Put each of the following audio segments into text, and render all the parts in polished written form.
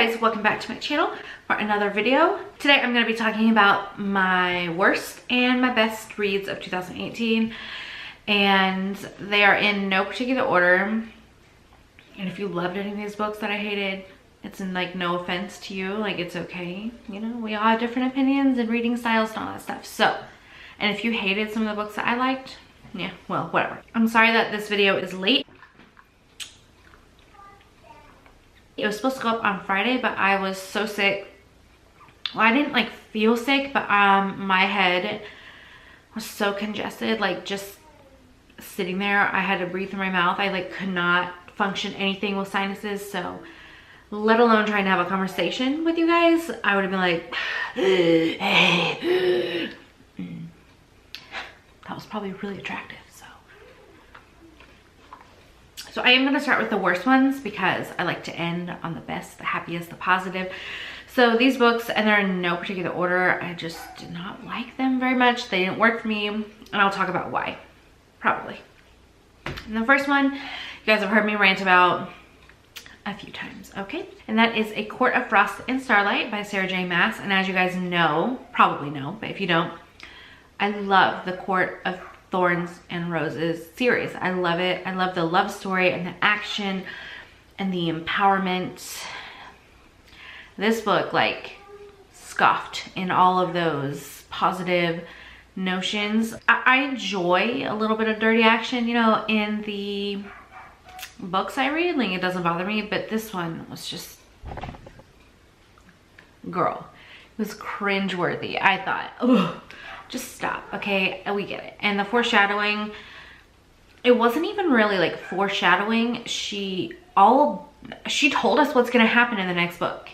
guys, welcome back to my channel for another video. Today I'm going to be talking about my worst and my best reads of 2018, and they are in no particular order. And if you loved any of these books that I hated, it's in like no offense to you, like it's okay, you know, we all have different opinions and reading styles and all that stuff. So, and if you hated some of the books that I liked, yeah, well, whatever. I'm sorry that this video is late. It was supposed to go up on Friday, but I was so sick. Well, I didn't like feel sick, but my head was so congested, like just sitting there, I had to breathe through my mouth. I like could not function anything with sinuses, so let alone trying to have a conversation with you guys, I would have been like, that was probably really attractive. So I am going to start with the worst ones because I like to end on the best, the happiest, the positive. So these books, and they're in no particular order, I just did not like them very much. They didn't work for me, and I'll talk about why, probably. And the first one, you guys have heard me rant about a few times, okay? And that is A Court of Frost and Starlight by Sarah J. Maas. And as you guys know, probably know, but if you don't, I love the Court of Thorns and Roses series. I love it. I love the love story and the action and the empowerment. This book like scoffed in all of those positive notions. I enjoy a little bit of dirty action, you know, in the books I read. Like, it doesn't bother me, but this one was just, girl, it was cringeworthy. I thought, ugh. Just stop, okay? We get it. And the foreshadowing, it wasn't even really like foreshadowing. She told us what's gonna happen in the next book.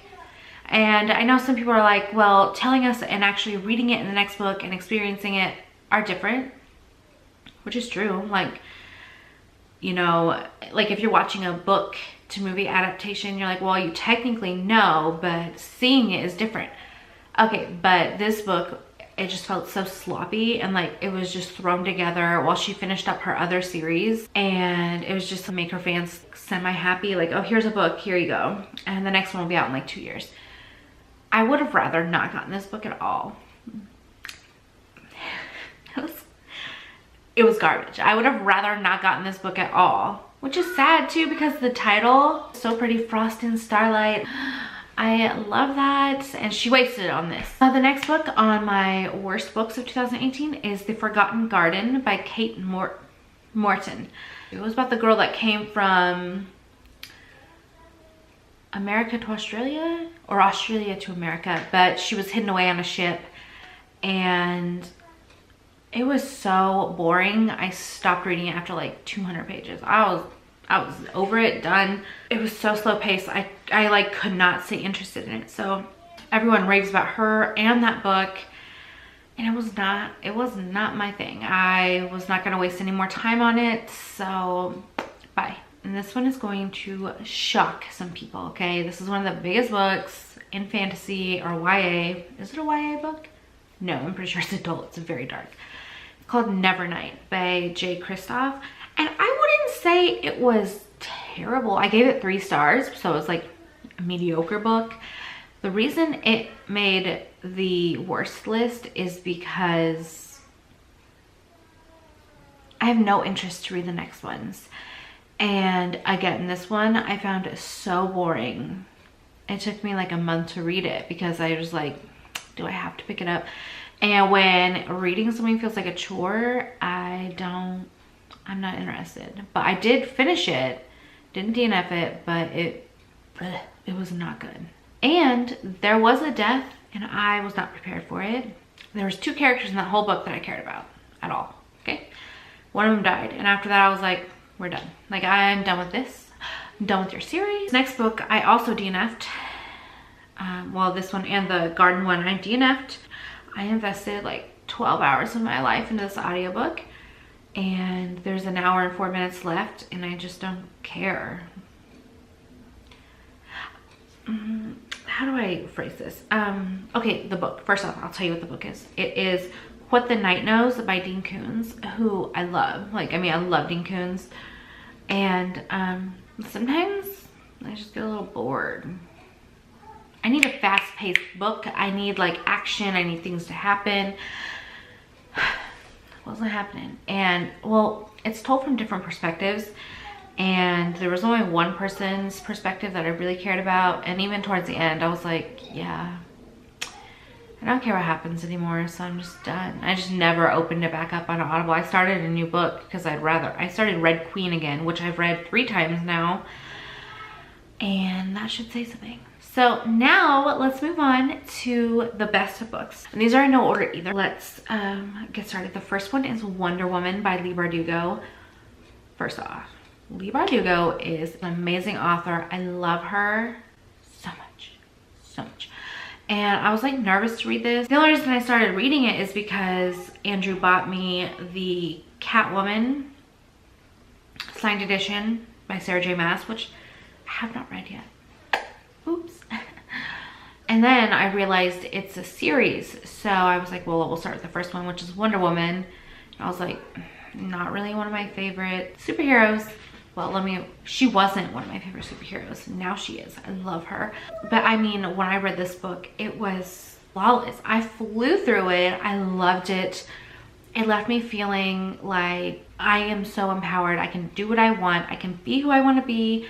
And I know some people are like, well, telling us and actually reading it in the next book and experiencing it are different, which is true. Like, you know, like if you're watching a book to movie adaptation, you're like, well, you technically know, but seeing it is different. Okay, but this book, it just felt so sloppy and like it was just thrown together while she finished up her other series, and it was just to make her fans semi-happy, like, oh, here's a book, here you go, and the next one will be out in like 2 years. I would have rather not gotten this book at all. It was garbage. I would have rather not gotten this book at all, which is sad too because the title, so pretty, Frost and Starlight. I love that, and she wasted it on this. The next book on my worst books of 2018 is The Forgotten Garden by Kate Morton. It was about the girl that came from America to Australia, or Australia to America, but she was hidden away on a ship, and it was so boring. I stopped reading it after like 200 pages. I was over it, done. It was so slow paced. I like could not stay interested in it. So everyone raves about her and that book, and it was not my thing. I was not gonna waste any more time on it, so bye. And this one is going to shock some people, okay? This is one of the biggest books in fantasy or YA. Is it a YA book? No, I'm pretty sure it's adult. It's very dark. It's called Nevernight by J. Kristoff. And I wouldn't say it was terrible. I gave it 3 stars, so it was like a mediocre book. The reason it made the worst list is because I have no interest to read the next ones. And again, this one I found it so boring. It took me like a month to read it because I was like, do I have to pick it up? And when reading something feels like a chore, I'm not interested. But I did finish it, didn't DNF it, but it was not good. And there was a death, and I was not prepared for it. There was 2 characters in that whole book that I cared about at all, okay? One of them died, and after that I was like, we're done. Like, I'm done with this. I'm done with your series. Next book, I also DNF'd. Well, this one and the garden one, I DNF'd. I invested like 12 hours of my life into this audiobook, and there's an hour and 4 minutes left, and I just don't care. How do I phrase this? Okay, the book. First off, I'll tell you what the book is. It is What the Night Knows by Dean Koontz, who I love. Like, I mean, I love Dean Koontz. And sometimes I just get a little bored. very fast-paced book. I need like action, I need things to happen. Wasn't happening. And well, it's told from different perspectives, and there was only one person's perspective that I really cared about, and even towards the end I was like, yeah, I don't care what happens anymore, so I'm just done. I just never opened it back up on Audible. I started a new book because I started Red Queen again, which I've read 3 times now, and that should say something. So now let's move on to the best of books. And these are in no order either. Let's get started. The first one is Wonder Woman by Leigh Bardugo. First off, Leigh Bardugo is an amazing author. I love her so much, so much. And I was like nervous to read this. The only reason I started reading it is because Andrew bought me the Catwoman signed edition by Sarah J Maas, which I have not read yet. Oops. And then I realized it's a series, so I was like, well, we'll start with the first one, which is Wonder Woman. And I was like, not really one of my favorite superheroes. Well, she wasn't one of my favorite superheroes. Now she is. I love her. But I mean, when I read this book, it was flawless. I flew through it. I loved it. It left me feeling like I am so empowered. I can do what I want. I can be who I want to be.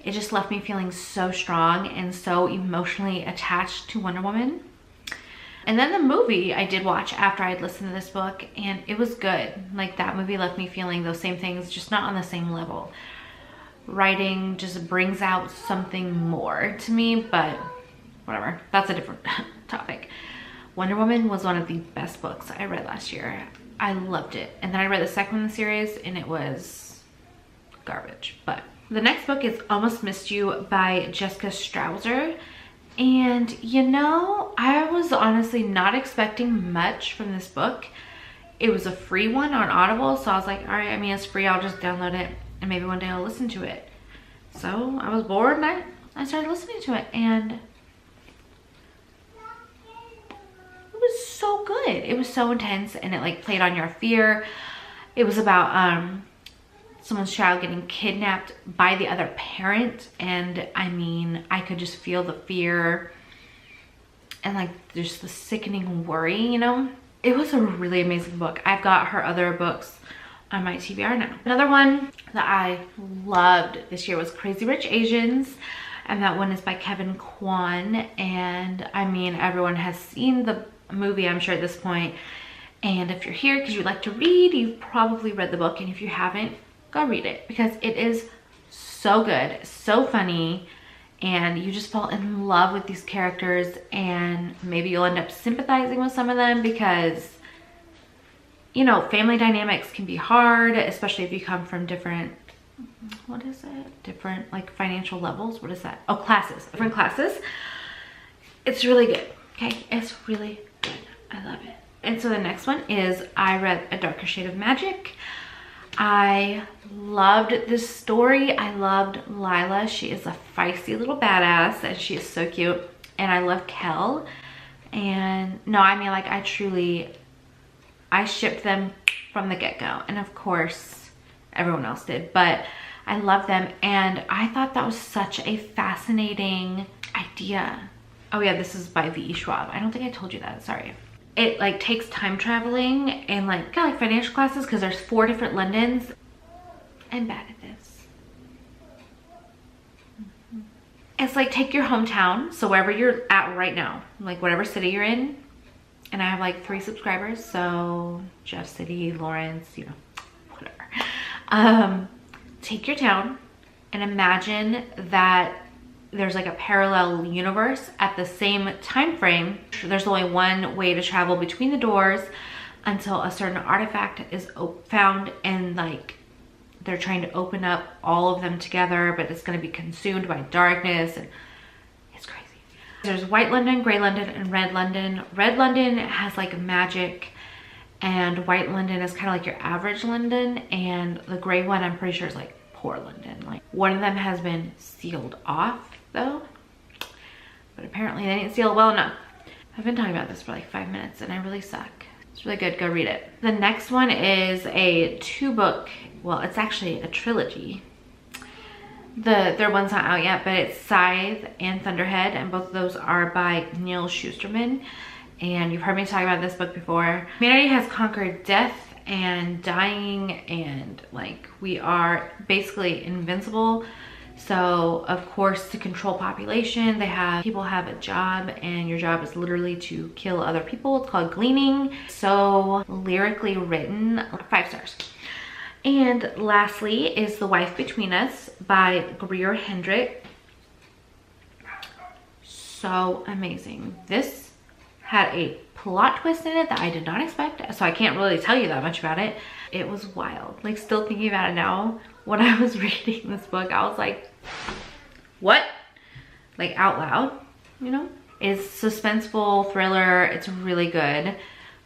It just left me feeling so strong and so emotionally attached to Wonder Woman. And then the movie I did watch after I'd listened to this book, and it was good. Like, that movie left me feeling those same things, just not on the same level. Writing just brings out something more to me, but whatever. That's a different topic. Wonder Woman was one of the best books I read last year. I loved it. And then I read the second one in the series, and it was garbage, but the next book is Almost Missed You by Jessica Strouser. And you know, I was honestly not expecting much from this book. It was a free one on Audible, so I was like, all right, I mean, it's free, I'll just download it and maybe one day I'll listen to it. So I was bored and I started listening to it, and it was so good. It was so intense, and it like played on your fear. It was about someone's child getting kidnapped by the other parent, and I mean, I could just feel the fear and like just the sickening worry, you know. It was a really amazing book. I've got her other books on my TBR now. Another one that I loved this year was Crazy Rich Asians, and that one is by Kevin Kwan. And I mean, everyone has seen the movie, I'm sure, at this point, and if you're here because you like to read, you've probably read the book, and if you haven't, go read it, because it is so good, so funny, and you just fall in love with these characters, and maybe you'll end up sympathizing with some of them because, you know, family dynamics can be hard, especially if you come from different, what is it? Different like financial levels. What is that? Oh, classes, different classes. It's really good. Okay, it's really good. I love it. And so the next one is I read A Darker Shade of Magic. I loved this story. I loved Lila. She is a feisty little badass, and she is so cute. And I love Kel. And no, I mean, like, I shipped them from the get-go. And of course, everyone else did. But I love them. And I thought that was such a fascinating idea. Oh yeah, this is by V.E. Schwab. I don't think I told you that. Sorry. It like takes time traveling and like kind of like financial classes, because there's 4 different Londons. I'm bad at this. It's like, take your hometown, so wherever you're at right now, like whatever city you're in, and I have like 3 subscribers, so Jeff City, Lawrence, you know, whatever. Take your town and imagine that there's like a parallel universe at the same time frame. There's only one way to travel between the doors until a certain artifact is found, and like they're trying to open up all of them together, but it's going to be consumed by darkness, and it's crazy. There's White London, Grey London, and Red London. Red London has like magic, and White London is kind of like your average London, and the gray one I'm pretty sure is like poor London. Like, one of them has been sealed off though, but apparently they didn't seal it well enough. I've been talking about this for like 5 minutes and I really suck. It's really good, go read it. The next one is a 2-book, well, it's actually a trilogy. Their one's not out yet, but it's Scythe and Thunderhead, and both of those are by Neil Schusterman. And you've heard me talk about this book before. Humanity has conquered death and dying, and like we are basically invincible. So of course, to control population, people have a job, and your job is literally to kill other people. It's called Gleaning. So lyrically written, 5 stars. And lastly is The Wife Between Us by Greer Hendrick. So amazing. This had a plot twist in it that I did not expect, so I can't really tell you that much about it. It was wild. Like, still thinking about it now, when I was reading this book, I was like, what? Like, out loud, you know? It's suspenseful thriller. It's really good.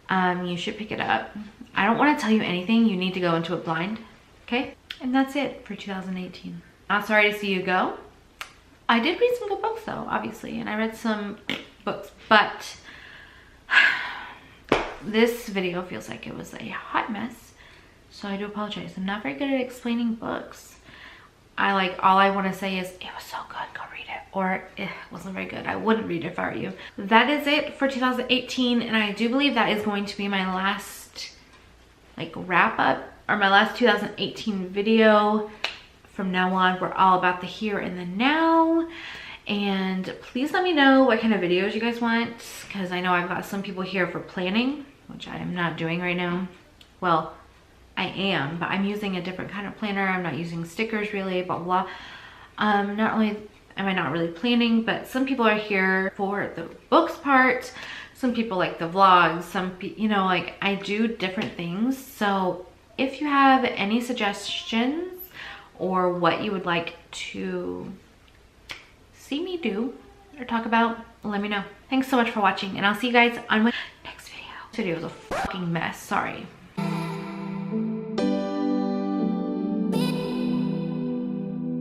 You should pick it up. I don't want to tell you anything. You need to go into it blind, okay? And that's it for 2018. Not sorry to see you go. I did read some good books though, obviously, and I read some books, but this video feels like it was a hot mess, so I do apologize. I'm not very good at explaining books. All I want to say is it was so good, go read it, or it wasn't very good, I wouldn't read it if I were you. That is it for 2018, and I do believe that is going to be my last like wrap up, or my last 2018 video. From now on, we're all about the here and the now. And please let me know what kind of videos you guys want, because I know I've got some people here for planning, which I am not doing right now. Well, I am, but I'm using a different kind of planner. I'm not using stickers really, blah blah. Not only am I not really planning, but some people are here for the books part. Some people like the vlogs. Some you know, like, I do different things. So if you have any suggestions or what you would like to see me do or talk about, let me know. Thanks so much for watching, and I'll see you guys on my next video. This video was a fucking mess, sorry.